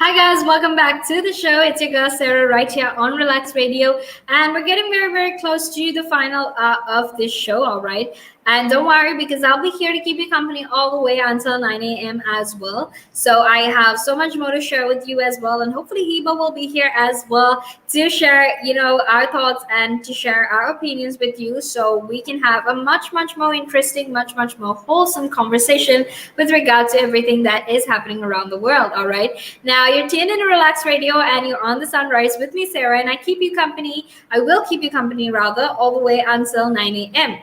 Hi guys, welcome back to the show. It's your girl Sarah right here on Relax Radio, and we're getting very close to the final of this show. All right, and don't worry because I'll be here to keep you company all the way until 9 a.m. as well. So I have so much more to share with you as well, and hopefully Heba will be here as well to share, our thoughts and to share our opinions with you, so we can have a much more interesting, much more wholesome conversation with regard to everything that is happening around the world. All right. Now you're tuned in to Relax Radio and you're on the sunrise with me, Sarah, and I keep you company. I will keep you company rather all the way until 9 a.m.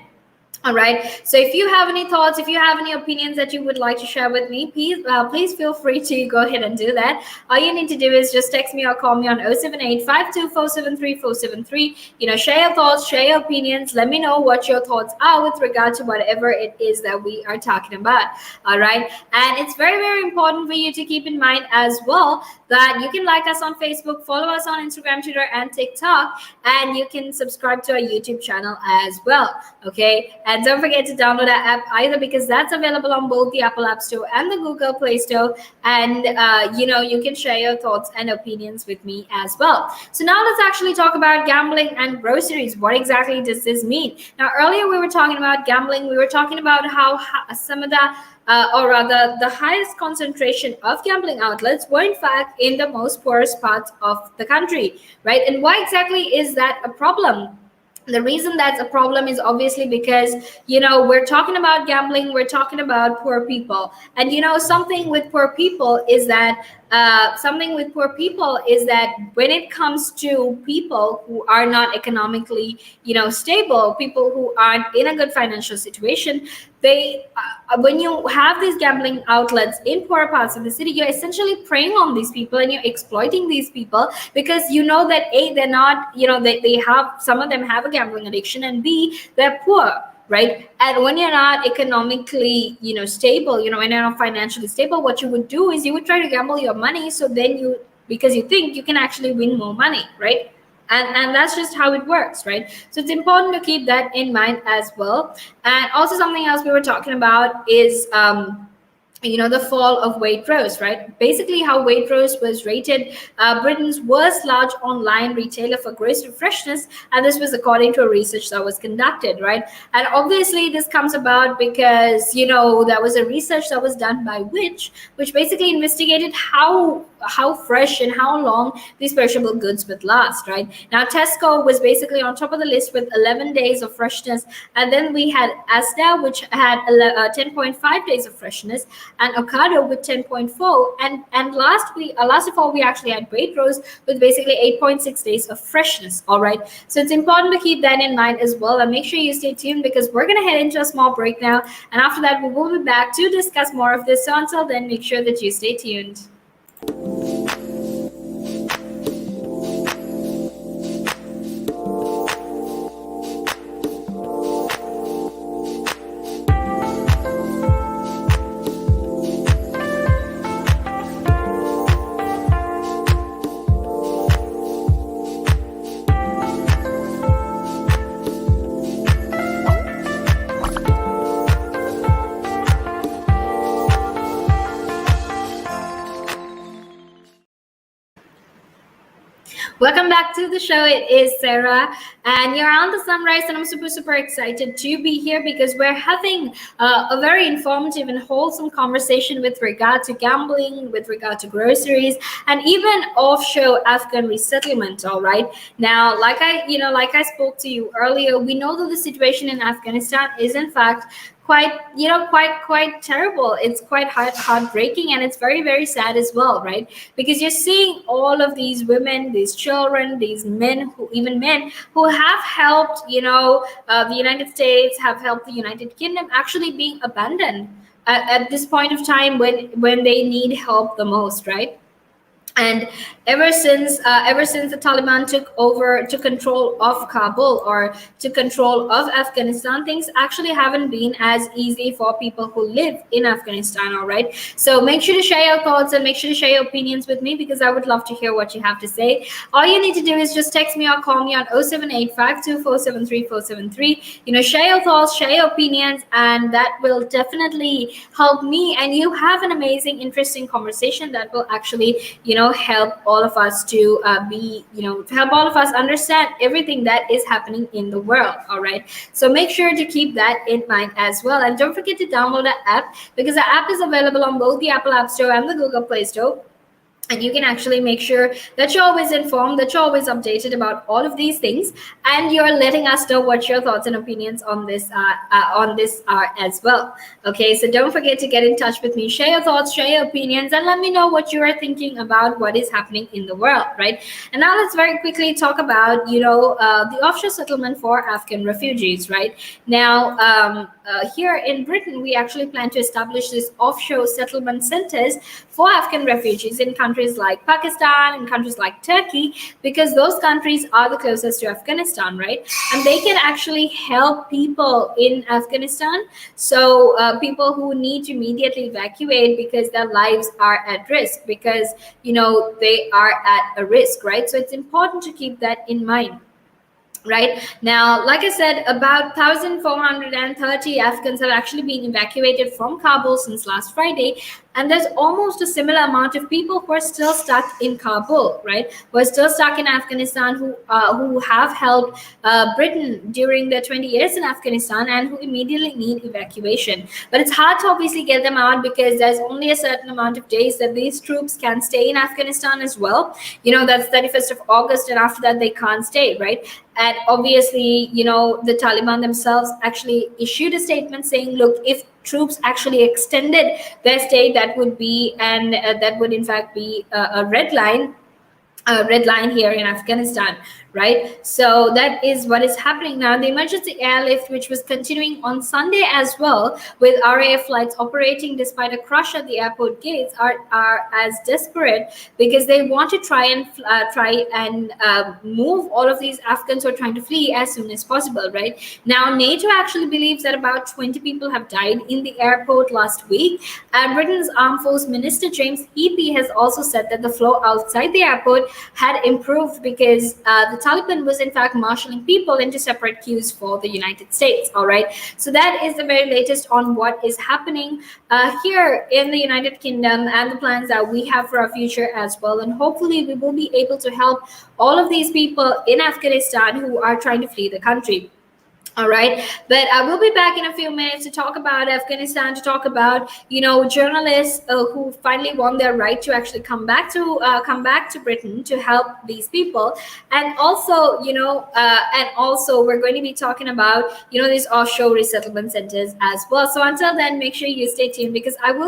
All right. So if you have any thoughts, if you have any opinions that you would like to share with me, please feel free to go ahead and do that. All you need to do is just text me or call me on 078-52473-473. Share your thoughts, share your opinions. Let me know what your thoughts are with regard to whatever it is that we are talking about. All right. And it's very important for you to keep in mind as well that you can like us on Facebook, follow us on Instagram, Twitter, and TikTok, and you can subscribe to our YouTube channel as well. Okay. And don't forget to download our app either, because that's available on both the Apple App Store and the Google Play Store. And, you can share your thoughts and opinions with me as well. So now let's actually talk about gambling and groceries. What exactly does this mean? Now, earlier we were talking about gambling. We were talking about how some of the or rather the highest concentration of gambling outlets were in fact in the most poorest parts of the country, right? And why exactly is that a problem? The reason that's a problem is obviously because, we're talking about gambling, we're talking about poor people. And, something with poor people is that when it comes to people who are not economically, stable, people who aren't in a good financial situation, when you have these gambling outlets in poor parts of the city, you're essentially preying on these people and you're exploiting these people, because you know that A, they're not, they have, some of them have a gambling addiction, and B, they're poor, right? And when you're not economically, stable, when you're not financially stable, what you would do is you would try to gamble your money, so then because you think you can actually win more money, right? And that's just how it works, right? So it's important to keep that in mind as well. And also something else we were talking about is the fall of Waitrose, right? Basically, how Waitrose was rated Britain's worst large online retailer for grocery freshness, and this was according to a research that was conducted, right? And obviously, this comes about because there was a research that was done by which basically investigated how fresh and how long these perishable goods would last, right? Now, Tesco was basically on top of the list with 11 days of freshness, and then we had Asda, which had 10.5 days of freshness, and Ocado with 10.4, and last of all we actually had Waitrose with basically 8.6 days of freshness. All right, so it's important to keep that in mind as well, and make sure you stay tuned, because we're going to head into a small break now, and after that we will be back to discuss more of this. So until then, make sure that you stay tuned. Welcome back to the show. It is Sarah, and you're on the sunrise, and I'm super excited to be here because we're having a very informative and wholesome conversation with regard to gambling, with regard to groceries, and even offshore Afghan resettlement. All right. Now, like I spoke to you earlier, we know that the situation in Afghanistan is in fact quite terrible. It's quite heartbreaking, and it's very sad as well, right? Because you're seeing all of these women, these children, these men who have helped, the United States, have helped the United Kingdom, actually being abandoned at this point of time when they need help the most, right? And ever since the Taliban took control of Kabul, or took control of Afghanistan, things actually haven't been as easy for people who live in Afghanistan. All right. So make sure to share your thoughts and make sure to share your opinions with me, because I would love to hear what you have to say. All you need to do is just text me or call me on 078-524-73473. Share your thoughts, share your opinions, and that will definitely help me. And you have an amazing, interesting conversation that will actually, help all of us to be, help all of us understand everything that is happening in the world. All right. So make sure to keep that in mind as well. And don't forget to download the app, because the app is available on both the Apple App Store and the Google Play Store, and you can actually make sure that you're always informed, that you're always updated about all of these things, and you're letting us know what your thoughts and opinions on this are as well. Okay, so don't forget to get in touch with me, share your thoughts, share your opinions, and let me know what you are thinking about what is happening in the world, right? And now let's very quickly talk about the offshore settlement for Afghan refugees, right? Now, here in Britain, we actually plan to establish these offshore settlement centers for Afghan refugees in countries like Pakistan and countries like Turkey, because those countries are the closest to Afghanistan, right? And they can actually help people in Afghanistan. So people who need to immediately evacuate because their lives are at risk, because they are at a risk, right? So it's important to keep that in mind. Right now, like I said, about 1,430 Afghans have actually been evacuated from Kabul since last Friday, and there's almost a similar amount of people who are still stuck in Kabul, right? Who are still stuck in Afghanistan, who have helped Britain during their 20 years in Afghanistan, and who immediately need evacuation. But it's hard to obviously get them out, because there's only a certain amount of days that these troops can stay in Afghanistan as well. That's 31st of August, and after that they can't stay, right? And obviously, the Taliban themselves actually issued a statement saying, look, if troops actually extended their stay, that would be, and that would in fact be a red line here in Afghanistan, right? So that is what is happening now. The emergency airlift, which was continuing on Sunday as well, with RAF flights operating despite a crush at the airport gates, are as desperate, because they want to try and move all of these Afghans who are trying to flee as soon as possible, right? Now, NATO actually believes that about 20 people have died in the airport last week, and Britain's Armed Force Minister James Heappey has also said that the flow outside the airport had improved, because the Taliban was in fact marshalling people into separate queues for the United States. All right, so that is the very latest on what is happening here in the United Kingdom, and the plans that we have for our future as well. And hopefully we will be able to help all of these people in Afghanistan who are trying to flee the country. All right, but I will be back in a few minutes to talk about Afghanistan, to talk about journalists who finally won their right to actually come back to Britain to help these people, and also we're going to be talking about these offshore resettlement centers as well. So until then, make sure you stay tuned, because I will